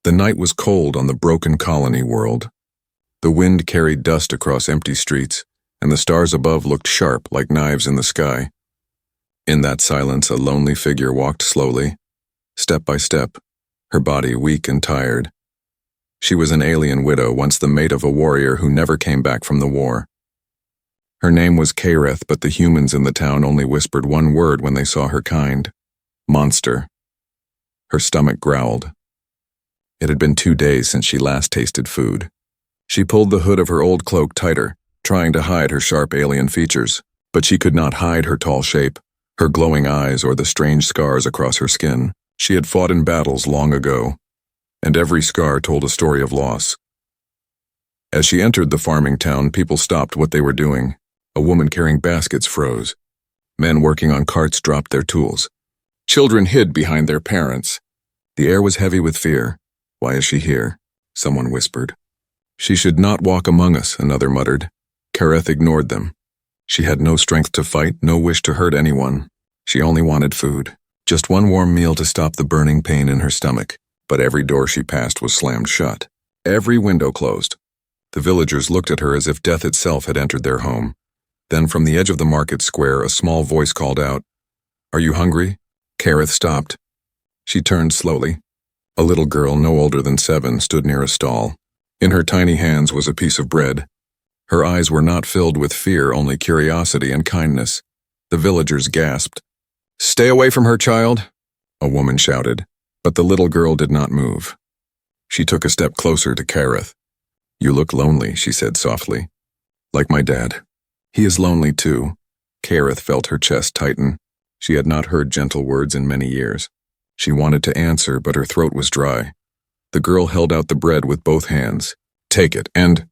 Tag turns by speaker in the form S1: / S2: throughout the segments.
S1: The night was cold on the broken colony world. The wind carried dust across empty streets, and the stars above looked sharp like knives in the sky. In that silence, a lonely figure walked slowly, step by step, her body weak and tired. She was an alien widow, once the mate of a warrior who never came back from the war. Her name was Kareth, but the humans in the town only whispered one word when they saw her kind: monster. Her stomach growled. It had been 2 days since she last tasted food. She pulled the hood of her old cloak tighter, trying to hide her sharp alien features, but she could not hide her tall shape, her glowing eyes, or the strange scars across her skin. She had fought in battles long ago, and every scar told a story of loss. As she entered the farming town, people stopped what they were doing. A woman carrying baskets froze. Men working on carts dropped their tools. Children hid behind their parents. The air was heavy with fear. "Why is she here?" someone whispered. "She should not walk among us," another muttered. Kareth ignored them. She had no strength to fight, no wish to hurt anyone. She only wanted food. Just one warm meal to stop the burning pain in her stomach. But every door she passed was slammed shut. Every window closed. The villagers looked at her as if death itself had entered their home. Then from the edge of the market square, a small voice called out, "Are you hungry?" Kareth stopped. She turned slowly. A little girl, no older than 7, stood near a stall. In her tiny hands was a piece of bread. Her eyes were not filled with fear, only curiosity and kindness. The villagers gasped. "Stay away from her, child," a woman shouted, but the little girl did not move. She took a step closer to Kareth. "You look lonely," she said softly. "Like my dad. He is lonely too." Kareth felt her chest tighten. She had not heard gentle words in many years. She wanted to answer, but her throat was dry. The girl held out the bread with both hands. "Take it, and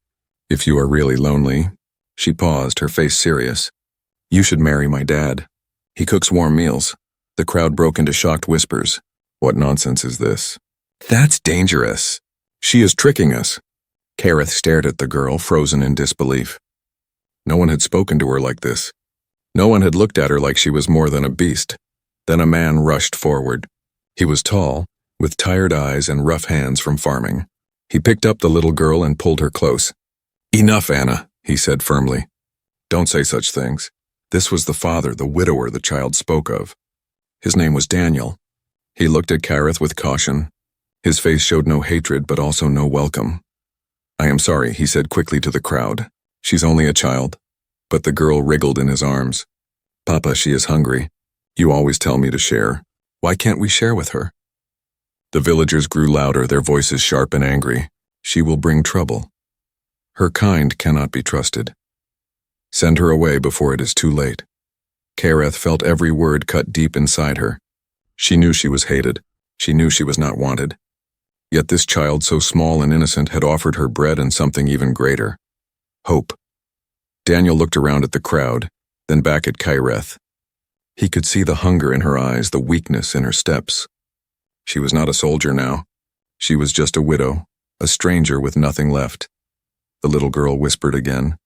S1: if you are really lonely," she paused, her face serious, "you should marry my dad. He cooks warm meals." The crowd broke into shocked whispers. "What nonsense is this?" "That's dangerous. She is tricking us." Kareth stared at the girl, frozen in disbelief. No one had spoken to her like this. No one had looked at her like she was more than a beast. Then a man rushed forward. He was tall, with tired eyes and rough hands from farming. He picked up the little girl and pulled her close. "Enough, Anna," he said firmly. "Don't say such things." This was the father, the widower the child spoke of. His name was Daniel. He looked at Kareth with caution. His face showed no hatred, but also no welcome. "I am sorry," he said quickly to the crowd. "She's only a child." But the girl wriggled in his arms. "Papa, she is hungry. You always tell me to share. Why can't we share with her?" The villagers grew louder, their voices sharp and angry. "She will bring trouble. Her kind cannot be trusted. Send her away before it is too late." Kareth felt every word cut deep inside her. She knew she was hated. She knew she was not wanted. Yet this child, so small and innocent, had offered her bread and something even greater: hope. Daniel looked around at the crowd, then back at Kareth. He could see the hunger in her eyes, the weakness in her steps. She was not a soldier now. She was just a widow, a stranger with nothing left. The little girl whispered again,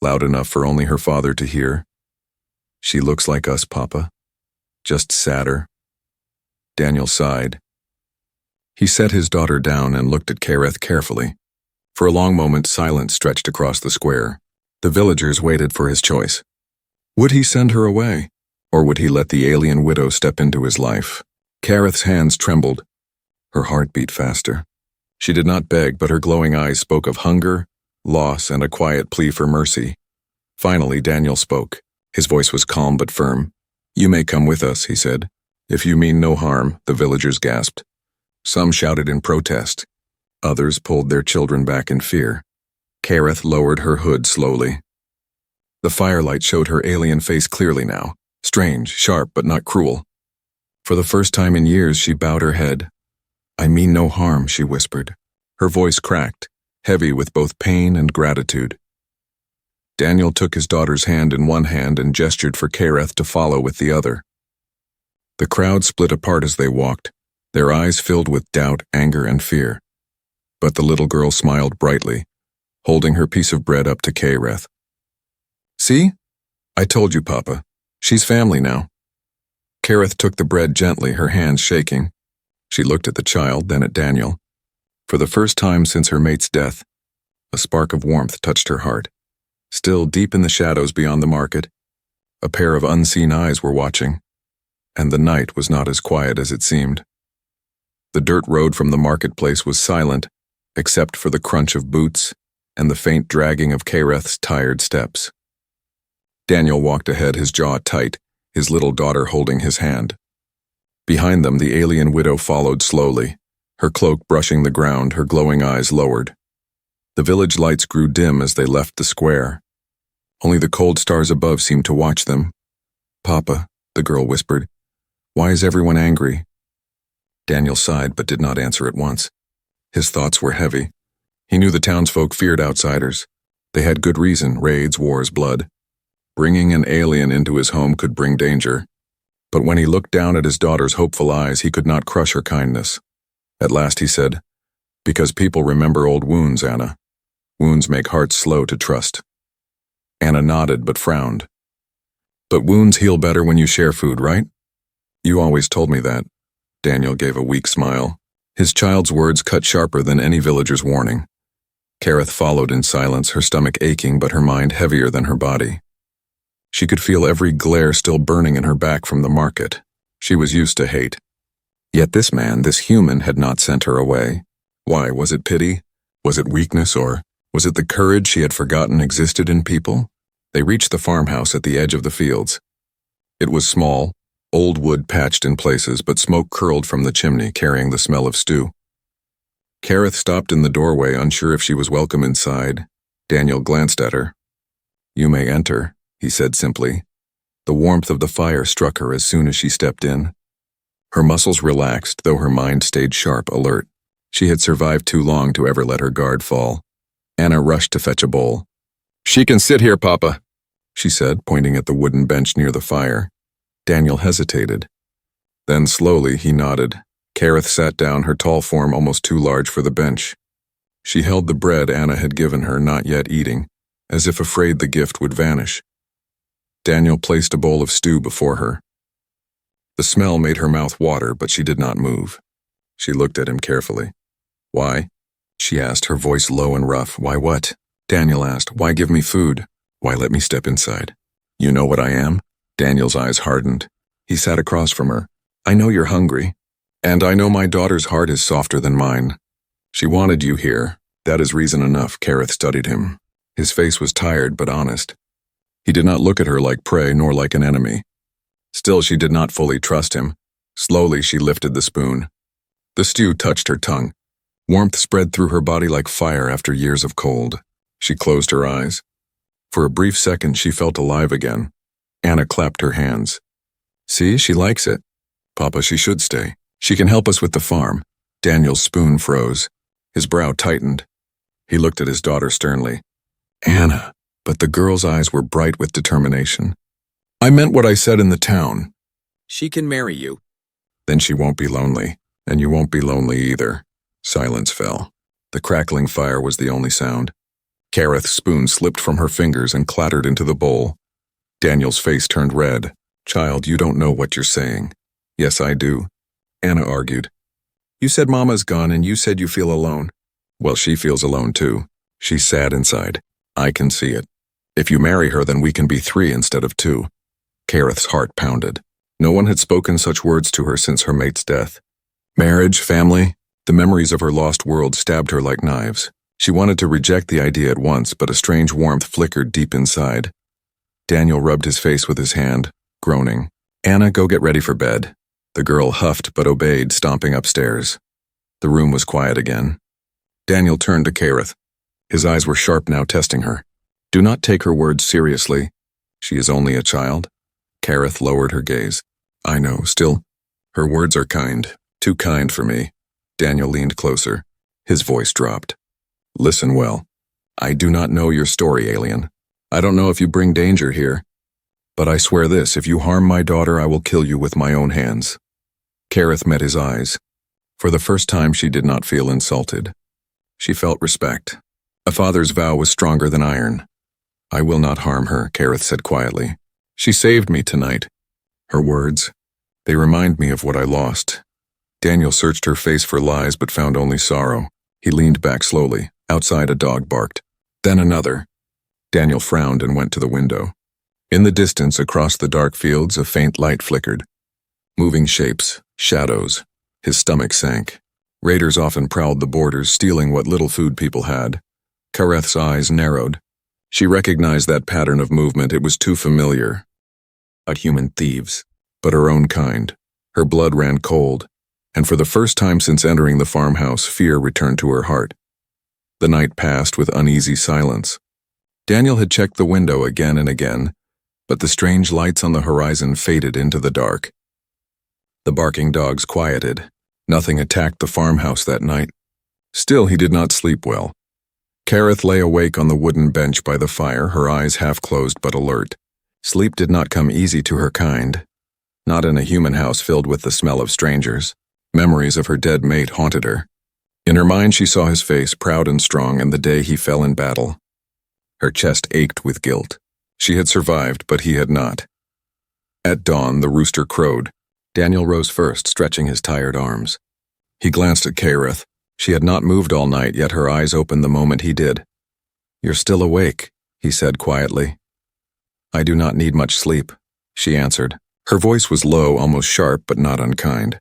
S1: loud enough for only her father to hear. "She looks like us, Papa. Just sadder." Daniel sighed. He set his daughter down and looked at Kareth carefully. For a long moment, silence stretched across the square. The villagers waited for his choice. Would he send her away, or would he let the alien widow step into his life? Kareth's hands trembled. Her heart beat faster. She did not beg, but her glowing eyes spoke of hunger, loss, and a quiet plea for mercy. Finally, Daniel spoke. His voice was calm but firm. "You may come with us," he said. "If you mean no harm," the villagers gasped. Some shouted in protest. Others pulled their children back in fear. Kareth lowered her hood slowly. The firelight showed her alien face clearly now, strange, sharp, but not cruel. For the first time in years, she bowed her head. "I mean no harm," she whispered. Her voice cracked, heavy with both pain and gratitude. Daniel took his daughter's hand in one hand and gestured for Kareth to follow with the other. The crowd split apart as they walked, their eyes filled with doubt, anger, and fear. But the little girl smiled brightly, holding her piece of bread up to Kareth. "See? I told you, Papa. She's family now." Kareth took the bread gently, her hands shaking. She looked at the child, then at Daniel. For the first time since her mate's death, a spark of warmth touched her heart. Still deep in the shadows beyond the market, a pair of unseen eyes were watching, and the night was not as quiet as it seemed. The dirt road from the marketplace was silent, except for the crunch of boots and the faint dragging of Kareth's tired steps. Daniel walked ahead, his jaw tight, his little daughter holding his hand. Behind them, the alien widow followed slowly, her cloak brushing the ground, her glowing eyes lowered. The village lights grew dim as they left the square. Only the cold stars above seemed to watch them. "Papa," the girl whispered, "why is everyone angry?" Daniel sighed but did not answer at once. His thoughts were heavy. He knew the townsfolk feared outsiders. They had good reason: raids, wars, blood. Bringing an alien into his home could bring danger. But when he looked down at his daughter's hopeful eyes, he could not crush her kindness. At last he said, "Because people remember old wounds, Anna. Wounds make hearts slow to trust." Anna nodded but frowned. "But wounds heal better when you share food, right? You always told me that." Daniel gave a weak smile. His child's words cut sharper than any villager's warning. Kareth followed in silence, her stomach aching but her mind heavier than her body. She could feel every glare still burning in her back from the market. She was used to hate. Yet this man, this human, had not sent her away. Why? Was it pity? Was it weakness? Or was it the courage she had forgotten existed in people? They reached the farmhouse at the edge of the fields. It was small, old wood patched in places, but smoke curled from the chimney, carrying the smell of stew. Kareth stopped in the doorway, unsure if she was welcome inside. Daniel glanced at her. "You may enter," he said simply. The warmth of the fire struck her as soon as she stepped in. Her muscles relaxed, though her mind stayed sharp, alert. She had survived too long to ever let her guard fall. Anna rushed to fetch a bowl. "She can sit here, Papa," she said, pointing at the wooden bench near the fire. Daniel hesitated. Then slowly he nodded. Kareth sat down, her tall form almost too large for the bench. She held the bread Anna had given her, not yet eating, as if afraid the gift would vanish. Daniel placed a bowl of stew before her. The smell made her mouth water, but she did not move. She looked at him carefully. "Why?" she asked, her voice low and rough. "Why what?" Daniel asked. "Why give me food? Why let me step inside? You know what I am?" Daniel's eyes hardened. He sat across from her. "I know you're hungry. And I know my daughter's heart is softer than mine. She wanted you here. That is reason enough." Kareth studied him. His face was tired but honest. He did not look at her like prey nor like an enemy. Still, she did not fully trust him. Slowly, she lifted the spoon. The stew touched her tongue. Warmth spread through her body like fire after years of cold. She closed her eyes. For a brief second, she felt alive again. Anna clapped her hands. "See, she likes it. Papa, she should stay. She can help us with the farm." Daniel's spoon froze. His brow tightened. He looked at his daughter sternly. "Anna," but the girl's eyes were bright with determination. "I meant what I said in the town."
S2: "She can marry you."
S1: "Then she won't be lonely, and you won't be lonely either." Silence fell. The crackling fire was the only sound. Kareth's spoon slipped from her fingers and clattered into the bowl. Daniel's face turned red. "Child, you don't know what you're saying." "Yes, I do," Anna argued. "You said Mama's gone and you said you feel alone." "Well, she feels alone too. She's sad inside. I can see it. If you marry her, then we can be 3 instead of 2. Kareth's heart pounded. No one had spoken such words to her since her mate's death. Marriage, family, the memories of her lost world stabbed her like knives. She wanted to reject the idea at once, but a strange warmth flickered deep inside. Daniel rubbed his face with his hand, groaning. "Anna, go get ready for bed." The girl huffed but obeyed, stomping upstairs. The room was quiet again. Daniel turned to Kareth. His eyes were sharp now, testing her. "Do not take her words seriously. She is only a child." Kareth lowered her gaze. "I know, still, her words are kind. Too kind for me." Daniel leaned closer. His voice dropped. "Listen well. I do not know your story, alien. I don't know if you bring danger here. But I swear this, if you harm my daughter, I will kill you with my own hands." Kareth met his eyes. For the first time, she did not feel insulted. She felt respect. A father's vow was stronger than iron. "I will not harm her," Kareth said quietly. "She saved me tonight." Her words, they remind me of what I lost. Daniel searched her face for lies but found only sorrow. He leaned back slowly. Outside, a dog barked. Then another. Daniel frowned and went to the window. In the distance, across the dark fields, a faint light flickered. Moving shapes, shadows. His stomach sank. Raiders often prowled the borders, stealing what little food people had. Kareth's eyes narrowed. She recognized that pattern of movement. It was too familiar. Not human thieves, but her own kind. Her blood ran cold, and for the first time since entering the farmhouse, fear returned to her heart. The night passed with uneasy silence. Daniel had checked the window again and again, but the strange lights on the horizon faded into the dark. The barking dogs quieted. Nothing attacked the farmhouse that night. Still, he did not sleep well. Kareth lay awake on the wooden bench by the fire, her eyes half closed but alert. Sleep did not come easy to her kind. Not in a human house filled with the smell of strangers. Memories of her dead mate haunted her. In her mind she saw his face, proud and strong, and the day he fell in battle. Her chest ached with guilt. She had survived, but he had not. At dawn, the rooster crowed. Daniel rose first, stretching his tired arms. He glanced at Kareth. She had not moved all night, yet her eyes opened the moment he did. "You're still awake," he said quietly. "I do not need much sleep," she answered. Her voice was low, almost sharp, but not unkind.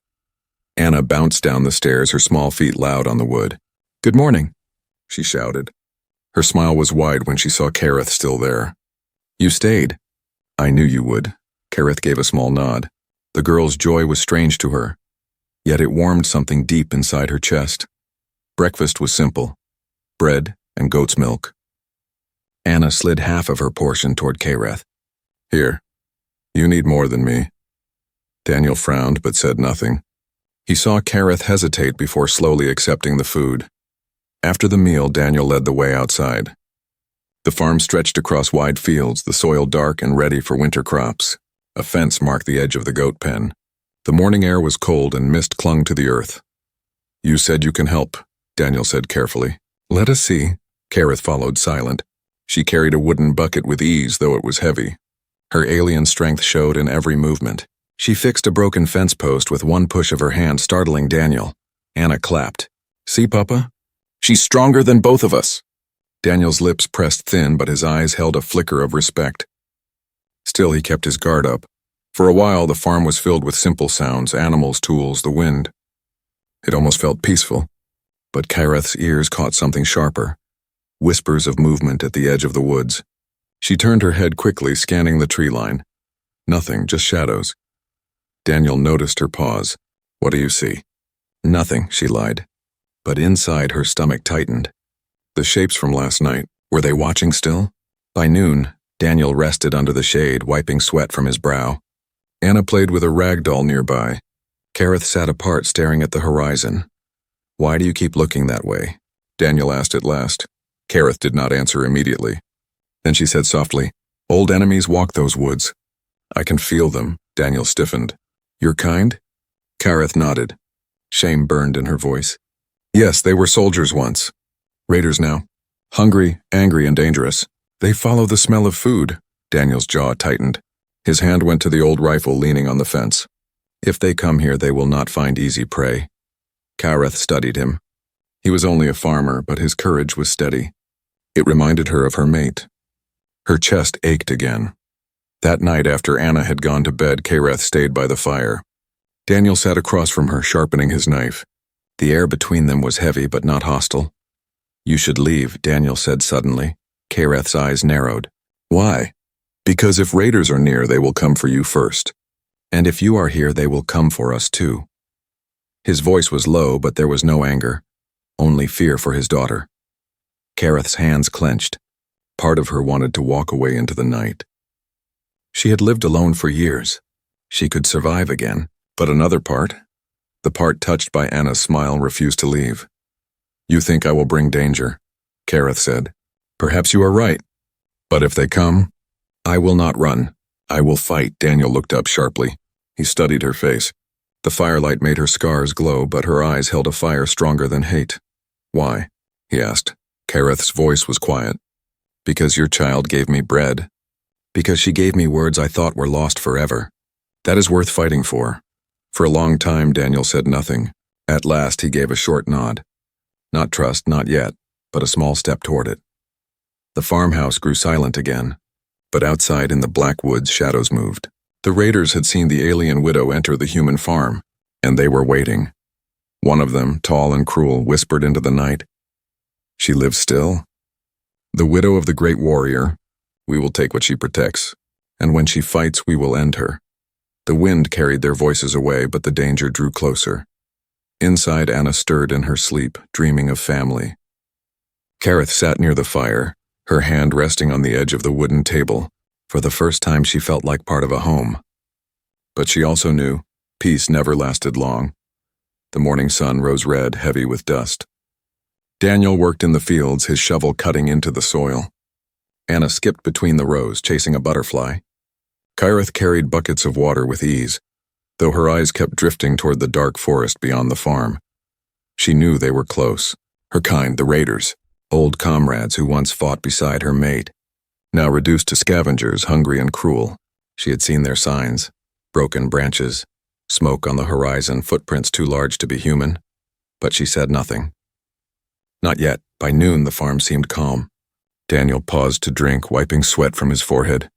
S1: Anna bounced down the stairs, her small feet loud on the wood. "Good morning," she shouted. Her smile was wide when she saw Kareth still there. "You stayed." "I knew you would." Kareth gave a small nod. The girl's joy was strange to her, yet it warmed something deep inside her chest. Breakfast was simple: bread and goat's milk. Anna slid half of her portion toward Kareth. "Here, you need more than me." Daniel frowned but said nothing. He saw Kareth hesitate before slowly accepting the food. After the meal, Daniel led the way outside. The farm stretched across wide fields, the soil dark and ready for winter crops. A fence marked the edge of the goat pen. The morning air was cold and mist clung to the earth. "You said you can help," Daniel said carefully. "Let us see." Kareth followed, silent. She carried a wooden bucket with ease, though it was heavy. Her alien strength showed in every movement. She fixed a broken fence post with one push of her hand, startling Daniel. Anna clapped. "See, Papa? She's stronger than both of us." Daniel's lips pressed thin, but his eyes held a flicker of respect. Still, he kept his guard up. For a while, the farm was filled with simple sounds: animals, tools, the wind. It almost felt peaceful. But Kareth's ears caught something sharper: whispers of movement at the edge of the woods. She turned her head quickly, scanning the tree line. Nothing, just shadows. Daniel noticed her pause. "What do you see?" "Nothing," she lied. But inside, her stomach tightened. The shapes from last night, were they watching still? By noon, Daniel rested under the shade, wiping sweat from his brow. Anna played with a rag doll nearby. Kareth sat apart, staring at the horizon. "Why do you keep looking that way?" Daniel asked at last. Kareth did not answer immediately. Then she said softly, "Old enemies walk those woods." "I can feel them." Daniel stiffened. "Your kind?" Kareth nodded. Shame burned in her voice. "Yes, they were soldiers once. Raiders now. Hungry, angry, and dangerous. They follow the smell of food." Daniel's jaw tightened. His hand went to the old rifle leaning on the fence. "If they come here, they will not find easy prey." Kareth studied him. He was only a farmer, but his courage was steady. It reminded her of her mate. Her chest ached again. That night, after Anna had gone to bed, Kareth stayed by the fire. Daniel sat across from her, sharpening his knife. The air between them was heavy but not hostile. "You should leave," Daniel said suddenly. Kareth's eyes narrowed. "Why?" "Because if raiders are near, they will come for you first. And if you are here, they will come for us too." His voice was low, but there was no anger, only fear for his daughter. Kareth's hands clenched. Part of her wanted to walk away into the night. She had lived alone for years. She could survive again, but another part, the part touched by Anna's smile, refused to leave. "You think I will bring danger," Kareth said. "Perhaps you are right. But if they come, I will not run. I will fight." Daniel looked up sharply. He studied her face. The firelight made her scars glow, but her eyes held a fire stronger than hate. "Why?" he asked. Kareth's voice was quiet. "Because your child gave me bread. Because she gave me words I thought were lost forever. That is worth fighting for." For a long time, Daniel said nothing. At last, he gave a short nod. Not trust, not yet, but a small step toward it. The farmhouse grew silent again, but outside in the black woods shadows moved. The raiders had seen the alien widow enter the human farm, and they were waiting. One of them, tall and cruel, whispered into the night, "She lives still? The widow of the great warrior. We will take what she protects, and when she fights, we will end her." The wind carried their voices away, but the danger drew closer. Inside, Anna stirred in her sleep, dreaming of family. Kareth sat near the fire, her hand resting on the edge of the wooden table. For the first time, she felt like part of a home. But she also knew peace never lasted long. The morning sun rose red, heavy with dust. Daniel worked in the fields, his shovel cutting into the soil. Anna skipped between the rows, chasing a butterfly. Kareth carried buckets of water with ease, though her eyes kept drifting toward the dark forest beyond the farm. She knew they were close, her kind, the raiders, old comrades who once fought beside her mate. Now reduced to scavengers, hungry and cruel, she had seen their signs: broken branches, smoke on the horizon, footprints too large to be human. But she said nothing. Not yet. By noon, the farm seemed calm. Daniel paused to drink, wiping sweat from his forehead.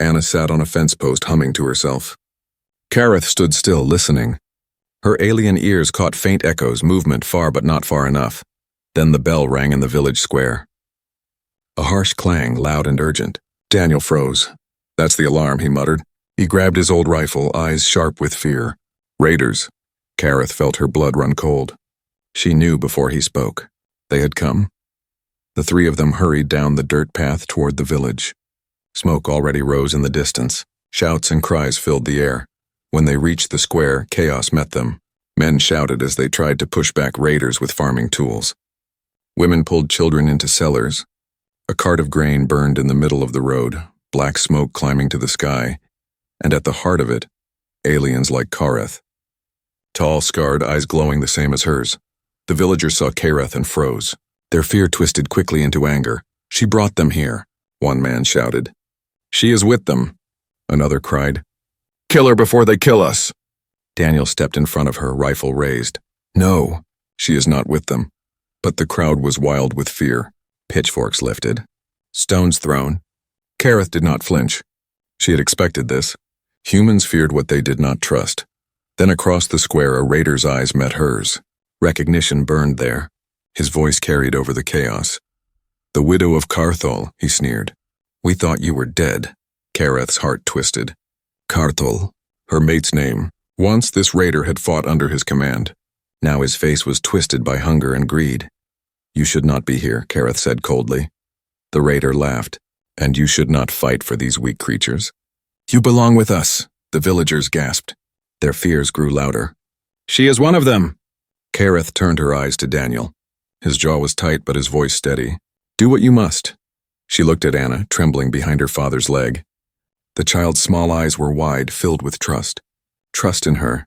S1: Anna sat on a fence post, humming to herself. Kareth stood still, listening. Her alien ears caught faint echoes, movement far but not far enough. Then the bell rang in the village square. A harsh clang, loud and urgent. Daniel froze. "That's the alarm," he muttered. He grabbed his old rifle, eyes sharp with fear. Raiders. Kareth felt her blood run cold. She knew before he spoke. They had come. The three of them hurried down the dirt path toward the village. Smoke already rose in the distance. Shouts and cries filled the air. When they reached the square, chaos met them. Men shouted as they tried to push back raiders with farming tools. Women pulled children into cellars. A cart of grain burned in the middle of the road, black smoke climbing to the sky, and at the heart of it, aliens like Kareth. Tall, scarred, eyes glowing the same as hers. The villagers saw Kareth and froze. Their fear twisted quickly into anger. "She brought them here," one man shouted. "She is with them," another cried. "Kill her before they kill us." Daniel stepped in front of her, rifle raised. "No, she is not with them." But the crowd was wild with fear. Pitchforks lifted. Stones thrown. Kareth did not flinch. She had expected this. Humans feared what they did not trust. Then across the square, a raider's eyes met hers. Recognition burned there. His voice carried over the chaos. "The widow of Carthol," he sneered. "We thought you were dead." Kareth's heart twisted. Carthol, her mate's name. Once this raider had fought under his command. Now his face was twisted by hunger and greed. "You should not be here," Kareth said coldly. The raider laughed. "And you should not fight for these weak creatures." "You belong with us," the villagers gasped. Their fears grew louder. "She is one of them." Kareth turned her eyes to Daniel. His jaw was tight, but his voice steady. "Do what you must." She looked at Anna, trembling behind her father's leg. The child's small eyes were wide, filled with trust. Trust in her.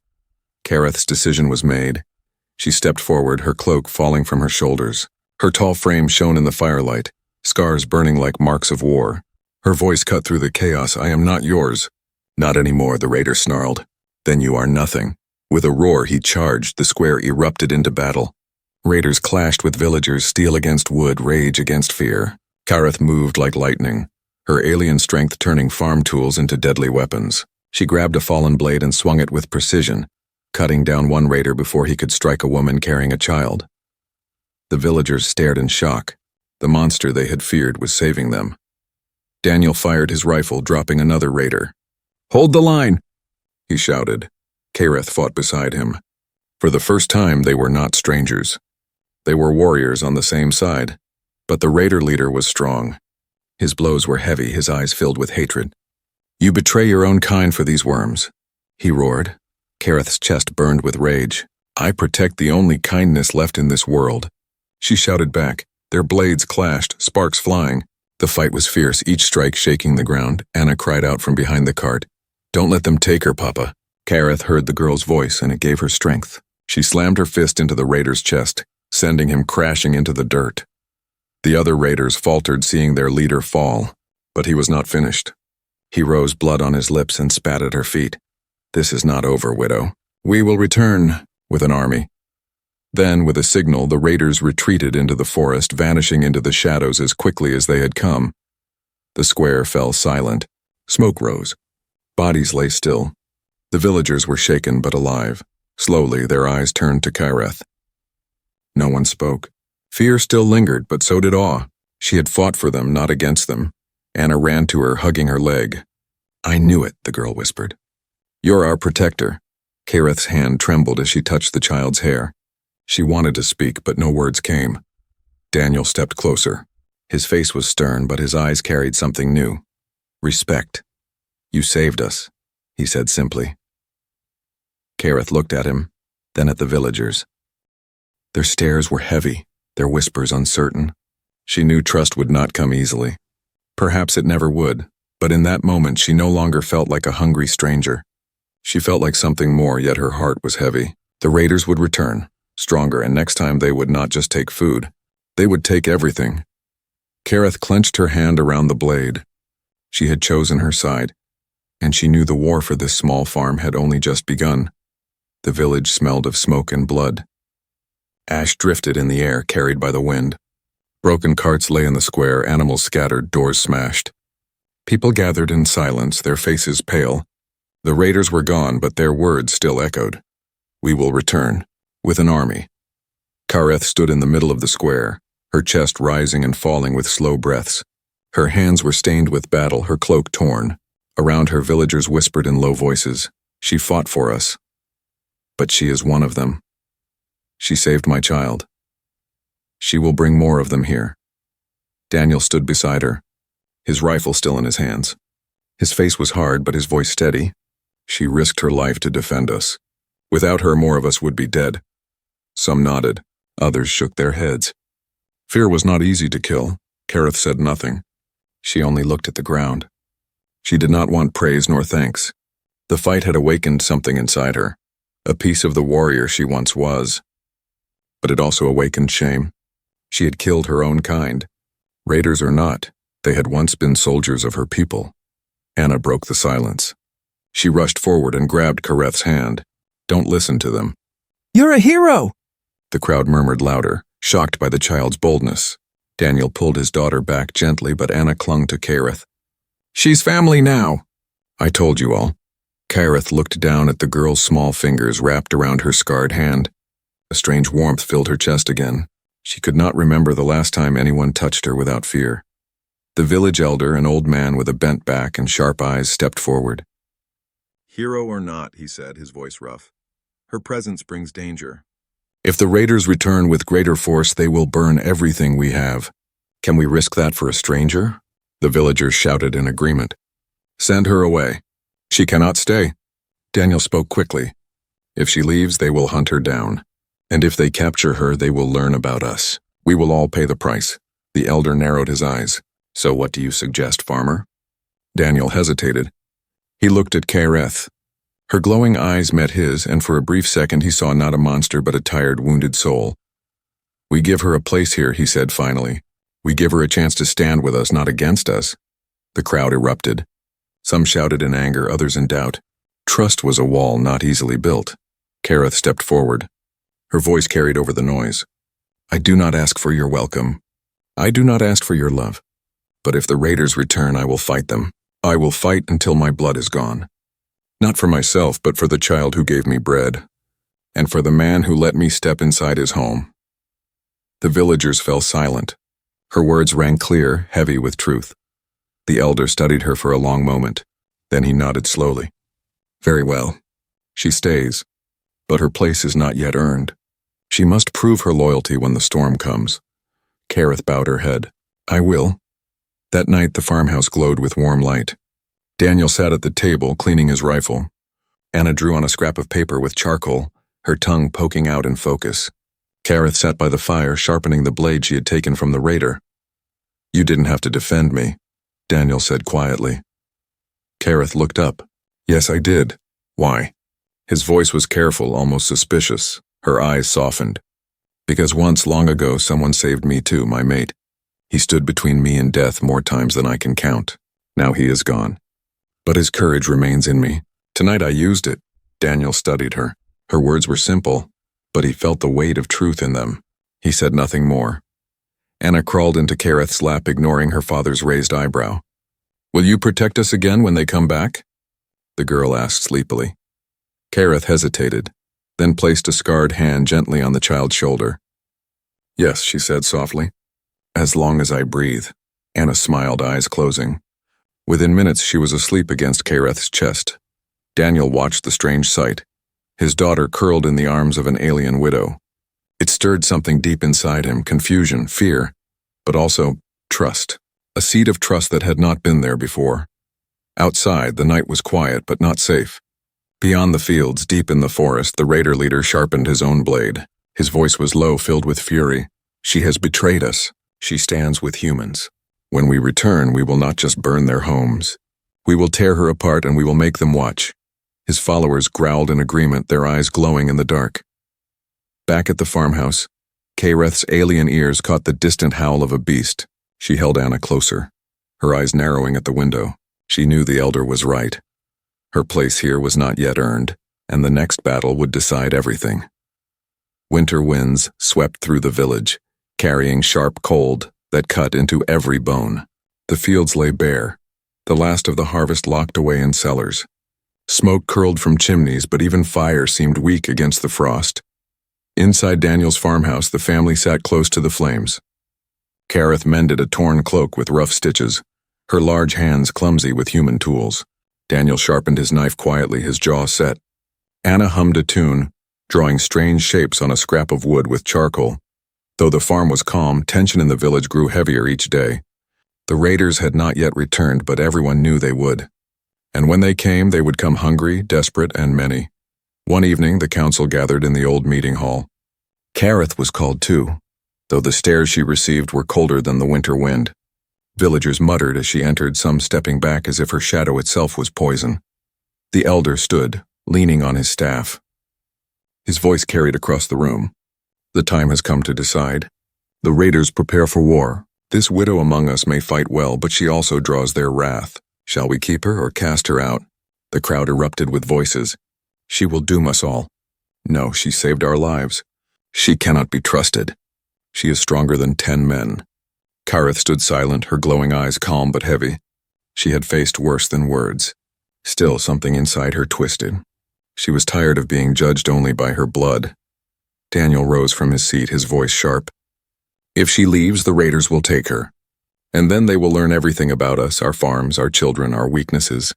S1: Kareth's decision was made. She stepped forward, her cloak falling from her shoulders. Her tall frame shone in the firelight, scars burning like marks of war. Her voice cut through the chaos. "I am not yours." "Not anymore," the raider snarled. "Then you are nothing." With a roar, he charged. The square erupted into battle. Raiders clashed with villagers, steel against wood, rage against fear. Kareth moved like lightning, her alien strength turning farm tools into deadly weapons. She grabbed a fallen blade and swung it with precision, cutting down one raider before he could strike a woman carrying a child. The villagers stared in shock. The monster they had feared was saving them. Daniel fired his rifle, dropping another raider. "Hold the line!" he shouted. Kareth fought beside him. For the first time, they were not strangers. They were warriors on the same side, but the raider leader was strong. His blows were heavy, his eyes filled with hatred. "You betray your own kind for these worms," he roared. Kareth's chest burned with rage. "I protect the only kindness left in this world." She shouted back. Their blades clashed, sparks flying. The fight was fierce, each strike shaking the ground. Anna cried out from behind the cart. "Don't let them take her, Papa." Kareth heard the girl's voice, and it gave her strength. She slammed her fist into the raider's chest, sending him crashing into the dirt. The other raiders faltered, seeing their leader fall, but he was not finished. He rose, blood on his lips, and spat at her feet. "This is not over, widow. We will return with an army." Then, with a signal, the raiders retreated into the forest, vanishing into the shadows as quickly as they had come. The square fell silent. Smoke rose. Bodies lay still. The villagers were shaken but alive. Slowly, their eyes turned to Kyreth. No one spoke. Fear still lingered, but so did awe. She had fought for them, not against them. Anna ran to her, hugging her leg. "I knew it," the girl whispered. "You're our protector." Kyreth's hand trembled as she touched the child's hair. She wanted to speak, but no words came. Daniel stepped closer. His face was stern, but his eyes carried something new. Respect. "You saved us," he said simply. Kyreth looked at him, then at the villagers. Their stares were heavy, their whispers uncertain. She knew trust would not come easily. Perhaps it never would, but in that moment she no longer felt like a hungry stranger. She felt like something more, yet her heart was heavy. The raiders would return, stronger, and next time they would not just take food. They would take everything. Kyreth clenched her hand around the blade. She had chosen her side, and she knew the war for this small farm had only just begun. The village smelled of smoke and blood. Ash drifted in the air, carried by the wind. Broken carts lay in the square, animals scattered, doors smashed. People gathered in silence, their faces pale. The raiders were gone, but their words still echoed. "We will return, with an army." Kyreth stood in the middle of the square, her chest rising and falling with slow breaths. Her hands were stained with battle, her cloak torn. Around her, villagers whispered in low voices, "She fought for us. But she is one of them. She saved my child. She will bring more of them here." Daniel stood beside her, his rifle still in his hands. His face was hard, but his voice steady. "She risked her life to defend us. Without her, more of us would be dead." Some nodded, others shook their heads. Fear was not easy to kill. Kyreth said nothing. She only looked at the ground. She did not want praise nor thanks. The fight had awakened something inside her, a piece of the warrior she once was. But it also awakened shame. She had killed her own kind. Raiders or not, they had once been soldiers of her people. Anna broke the silence. She rushed forward and grabbed Kyreth's hand. "Don't listen to them."
S2: You're a hero!
S1: The crowd murmured louder, shocked by the child's boldness. Daniel pulled his daughter back gently, but Anna clung to Kyreth. "She's family now." "I told you all." Kyreth looked down at the girl's small fingers wrapped around her scarred hand. A strange warmth filled her chest again. She could not remember the last time anyone touched her without fear. The village elder, an old man with a bent back and sharp eyes, stepped forward. "Hero or not," he said, his voice rough, "her presence brings danger. If the raiders return with greater force, they will burn everything we have. Can we risk that for a stranger?" The villagers shouted in agreement. "Send her away. She cannot stay." Daniel spoke quickly. "If she leaves, they will hunt her down. And if they capture her, they will learn about us. We will all pay the price." The elder narrowed his eyes. "So what do you suggest, farmer?" Daniel hesitated. He looked at Kyreth. Her glowing eyes met his, and for a brief second he saw not a monster but a tired, wounded soul. "We give her a place here," he said finally. "We give her a chance to stand with us, not against us." The crowd erupted. Some shouted in anger, others in doubt. Trust was a wall not easily built. Kyreth stepped forward. Her voice carried over the noise. "I do not ask for your welcome. I do not ask for your love. But if the raiders return, I will fight them. I will fight until my blood is gone. Not for myself, but for the child who gave me bread, and for the man who let me step inside his home." The villagers fell silent. Her words rang clear, heavy with truth. The elder studied her for a long moment. Then he nodded slowly. "Very well. She stays. But her place is not yet earned. She must prove her loyalty when the storm comes." Kyreth bowed her head. "I will." That night the farmhouse glowed with warm light. Daniel sat at the table, cleaning his rifle. Anna drew on a scrap of paper with charcoal, her tongue poking out in focus. Kyreth sat by the fire, sharpening the blade she had taken from the raider. "You didn't have to defend me," Daniel said quietly. Kyreth looked up. "Yes, I did. Why?" His voice was careful, almost suspicious. Her eyes softened. "Because once, long ago, someone saved me too, my mate. He stood between me and death more times than I can count. Now he is gone. But his courage remains in me. Tonight I used it." Daniel studied her. Her words were simple, but he felt the weight of truth in them. He said nothing more. Anna crawled into Kareth's lap, ignoring her father's raised eyebrow. "Will you protect us again when they come back?" the girl asked sleepily. Kareth hesitated, then placed a scarred hand gently on the child's shoulder. "Yes," she said softly. "As long as I breathe." Anna smiled, eyes closing. Within minutes, she was asleep against Kareth's chest. Daniel watched the strange sight, his daughter curled in the arms of an alien widow. It stirred something deep inside him, confusion, fear, but also trust. A seed of trust that had not been there before. Outside, the night was quiet but not safe. Beyond the fields, deep in the forest, the raider leader sharpened his own blade. His voice was low, filled with fury. "She has betrayed us. She stands with humans. When we return, we will not just burn their homes. We will tear her apart and we will make them watch." His followers growled in agreement, their eyes glowing in the dark. Back at the farmhouse, Kareth's alien ears caught the distant howl of a beast. She held Anna closer, her eyes narrowing at the window. She knew the elder was right. Her place here was not yet earned, and the next battle would decide everything. Winter winds swept through the village, carrying sharp cold that cut into every bone. The fields lay bare, the last of the harvest locked away in cellars. Smoke curled from chimneys, but even fire seemed weak against the frost. Inside Daniel's farmhouse, the family sat close to the flames. Kareth mended a torn cloak with rough stitches, her large hands clumsy with human tools. Daniel sharpened his knife quietly, his jaw set. Anna hummed a tune, drawing strange shapes on a scrap of wood with charcoal. Though the farm was calm, tension in the village grew heavier each day. The raiders had not yet returned, but everyone knew they would. And when they came, they would come hungry, desperate, and many. One evening, the council gathered in the old meeting hall. Kareth was called too, though the stares she received were colder than the winter wind. Villagers muttered as she entered, some stepping back as if her shadow itself was poison. The elder stood, leaning on his staff. His voice carried across the room. "The time has come to decide. The raiders prepare for war. This widow among us may fight well, but she also draws their wrath. Shall we keep her or cast her out?" The crowd erupted with voices. "She will doom us all." "No, she saved our lives." "She cannot be trusted." "She is stronger than 10 men." Kareth stood silent, her glowing eyes calm but heavy. She had faced worse than words. Still, something inside her twisted. She was tired of being judged only by her blood. Daniel rose from his seat, his voice sharp. "If she leaves, the raiders will take her. And then they will learn everything about us, our farms, our children, our weaknesses.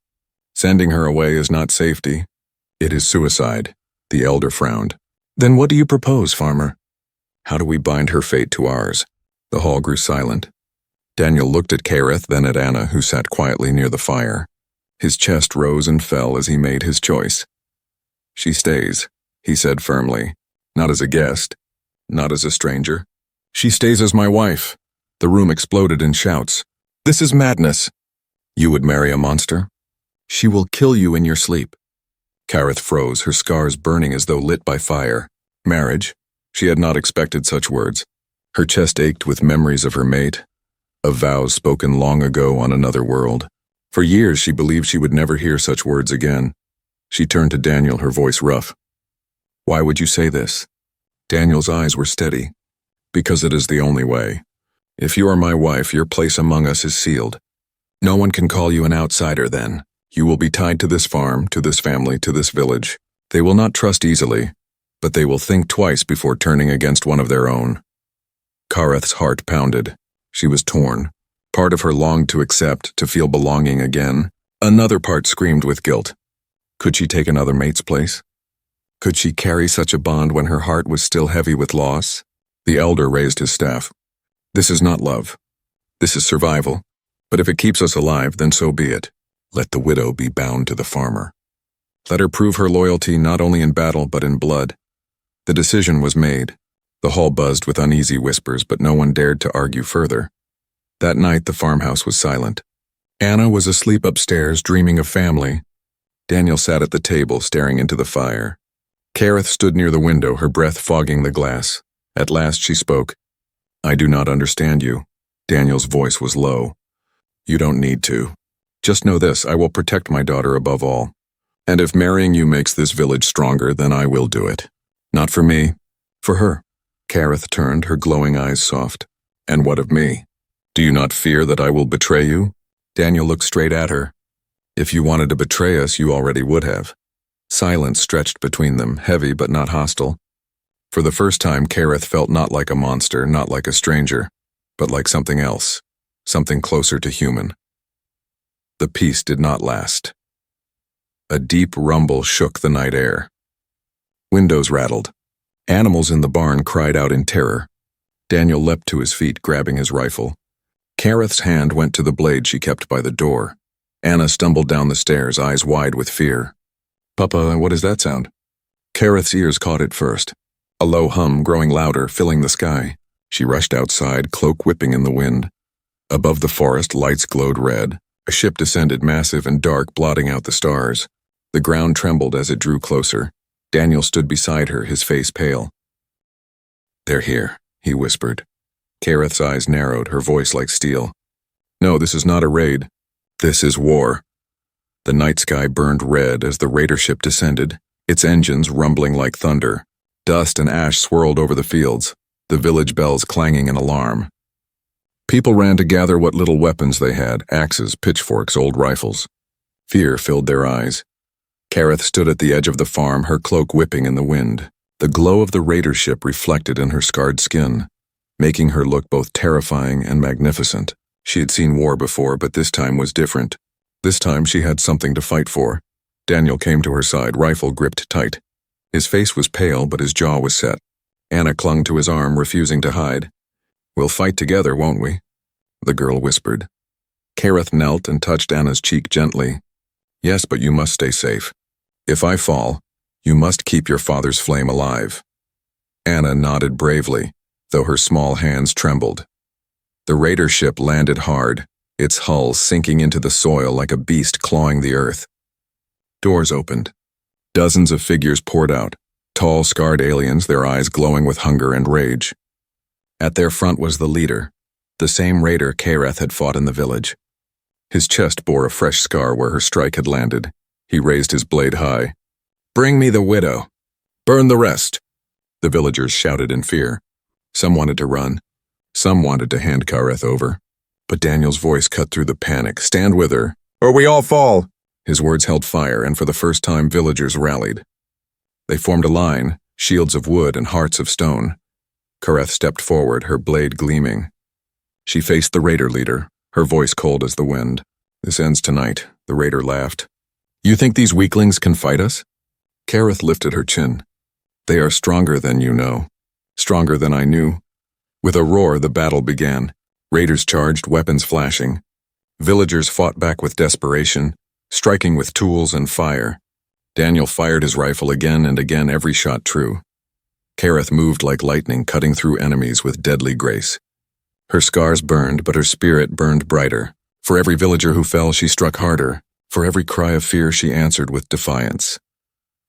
S1: Sending her away is not safety. It is suicide." The elder frowned. "Then what do you propose, farmer?" "How do we bind her fate to ours?" The hall grew silent. Daniel looked at Kareth, then at Anna, who sat quietly near the fire. His chest rose and fell as he made his choice. "She stays," he said firmly. "Not as a guest, not as a stranger. She stays as my wife." The room exploded in shouts. "This is madness." "You would marry a monster?" "She will kill you in your sleep." Kareth froze, her scars burning as though lit by fire. Marriage? She had not expected such words. Her chest ached with memories of her mate, of vows spoken long ago on another world. For years she believed she would never hear such words again. She turned to Daniel, her voice rough. "Why would you say this?" Daniel's eyes were steady. "Because it is the only way. If you are my wife, your place among us is sealed. No one can call you an outsider then. You will be tied to this farm, to this family, to this village. They will not trust easily, but they will think twice before turning against one of their own." Kareth's heart pounded. She was torn. Part of her longed to accept, to feel belonging again. Another part screamed with guilt. Could she take another mate's place? Could she carry such a bond when her heart was still heavy with loss? The elder raised his staff. "This is not love. This is survival. But if it keeps us alive, then so be it. Let the widow be bound to the farmer. Let her prove her loyalty not only in battle but in blood." The decision was made. The hall buzzed with uneasy whispers, but no one dared to argue further. That night the farmhouse was silent. Anna was asleep upstairs, dreaming of family. Daniel sat at the table, staring into the fire. Kareth stood near the window, her breath fogging the glass. At last she spoke. "I do not understand you." Daniel's voice was low. "You don't need to. Just know this, I will protect my daughter above all. And if marrying you makes this village stronger, then I will do it. Not for me, For her. Kareth turned, her glowing eyes soft. And what of me? Do you not fear that I will betray you? Daniel looked straight at her. If you wanted to betray us, you already would have. Silence stretched between them, heavy but not hostile. For the first time, Kareth felt not like a monster, not like a stranger, but like something else, something closer to human. The peace did not last. A deep rumble shook the night air. Windows rattled. Animals in the barn cried out in terror. Daniel leapt to his feet, grabbing his rifle. Kareth's hand went to the blade she kept by the door. Anna stumbled down the stairs, eyes wide with fear. Papa, what is that sound? Kareth's ears caught it first. A low hum growing louder, filling the sky. She rushed outside, cloak whipping in the wind. Above the forest, lights glowed red. A ship descended, massive and dark, blotting out the stars. The ground trembled as it drew closer. Daniel stood beside her, his face pale. They're here, he whispered. Kareth's eyes narrowed, her voice like steel. No, this is not a raid. This is war. The night sky burned red as the raider ship descended, its engines rumbling like thunder. Dust and ash swirled over the fields, the village bells clanging in alarm. People ran to gather what little weapons they had, axes, pitchforks, old rifles. Fear filled their eyes. Kareth stood at the edge of the farm, her cloak whipping in the wind. The glow of the raider ship reflected in her scarred skin, making her look both terrifying and magnificent. She had seen war before, but this time was different. This time she had something to fight for. Daniel came to her side, rifle gripped tight. His face was pale, but his jaw was set. Anna clung to his arm, refusing to hide. We'll fight together, won't we? The girl whispered. Kareth knelt and touched Anna's cheek gently. Yes, but you must stay safe. If I fall, you must keep your father's flame alive. Anna nodded bravely, though her small hands trembled. The raider ship landed hard, its hull sinking into the soil like a beast clawing the earth. Doors opened. Dozens of figures poured out, tall, scarred aliens, their eyes glowing with hunger and rage. At their front was the leader, the same raider Kareth had fought in the village. His chest bore a fresh scar where her strike had landed. He raised his blade high. Bring me the widow. Burn the rest. The villagers shouted in fear. Some wanted to run. Some wanted to hand Kareth over. But Daniel's voice cut through the panic. Stand with her, or we all fall. His words held fire, and for the first time villagers rallied. They formed a line, shields of wood and hearts of stone. Kareth stepped forward, her blade gleaming. She faced the raider leader, her voice cold as the wind. This ends tonight, the raider laughed. You think these weaklings can fight us? Kareth lifted her chin. They are stronger than you know. Stronger than I knew. With a roar, the battle began. Raiders charged, weapons flashing. Villagers fought back with desperation, striking with tools and fire. Daniel fired his rifle again and again, every shot true. Kareth moved like lightning, cutting through enemies with deadly grace. Her scars burned, but her spirit burned brighter. For every villager who fell, she struck harder. For every cry of fear, she answered with defiance.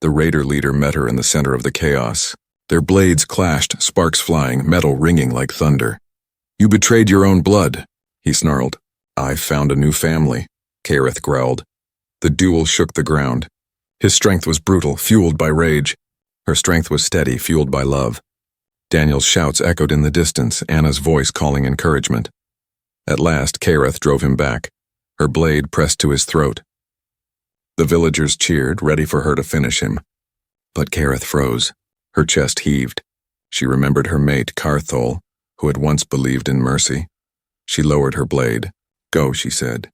S1: The raider leader met her in the center of the chaos. Their blades clashed, sparks flying, metal ringing like thunder. You betrayed your own blood, he snarled. I found a new family, Kareth growled. The duel shook the ground. His strength was brutal, fueled by rage. Her strength was steady, fueled by love. Daniel's shouts echoed in the distance, Anna's voice calling encouragement. At last, Kareth drove him back, her blade pressed to his throat. The villagers cheered, ready for her to finish him. But Kareth froze. Her chest heaved. She remembered her mate, Carthol, who had once believed in mercy. She lowered her blade. Go, she said.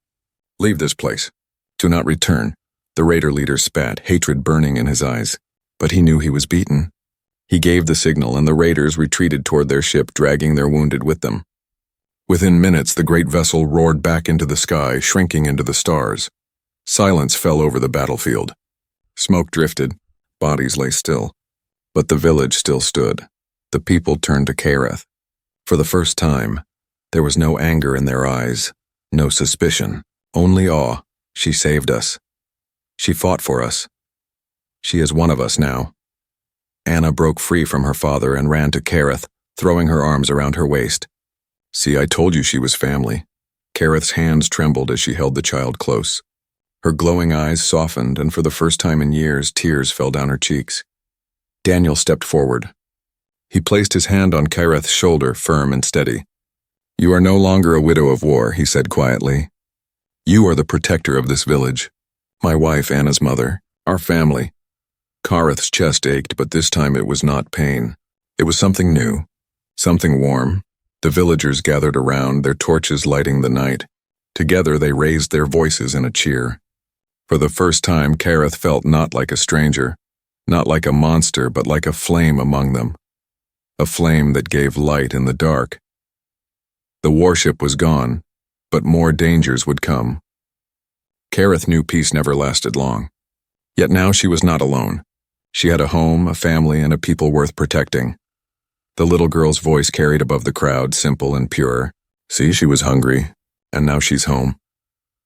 S1: Leave this place. Do not return. The raider leader spat, hatred burning in his eyes. But he knew he was beaten. He gave the signal, and the raiders retreated toward their ship, dragging their wounded with them. Within minutes, the great vessel roared back into the sky, shrinking into the stars. Silence fell over the battlefield. Smoke drifted. Bodies lay still. But the village still stood. The people turned to Kareth. For the first time, there was no anger in their eyes, no suspicion, only awe. She saved us. She fought for us. She is one of us now. Anna broke free from her father and ran to Kareth, throwing her arms around her waist. See, I told you she was family. Kareth's hands trembled as she held the child close. Her glowing eyes softened, and for the first time in years, tears fell down her cheeks. Daniel stepped forward. He placed his hand on Kyreth's shoulder, firm and steady. "You are no longer a widow of war," he said quietly. "You are the protector of this village. My wife, Anna's mother, our family." Kyreth's chest ached, but this time it was not pain. It was something new, something warm. The villagers gathered around, their torches lighting the night. Together they raised their voices in a cheer. For the first time, Kyreth felt not like a stranger, not like a monster, but like a flame among them. A flame that gave light in the dark. The warship was gone, but more dangers would come. Kyreth knew peace never lasted long. Yet now she was not alone. She had a home, a family, and a people worth protecting. The little girl's voice carried above the crowd, simple and pure. See, she was hungry, and now she's home.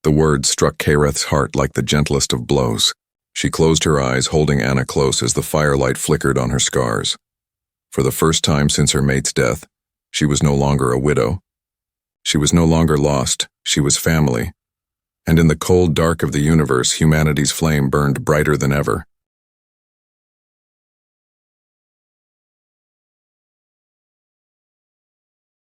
S1: The words struck Kyreth's heart like the gentlest of blows. She closed her eyes, holding Anna close as the firelight flickered on her scars. For the first time since her mate's death, she was no longer a widow. She was no longer lost, she was family. And in the cold dark of the universe, humanity's flame burned brighter than ever.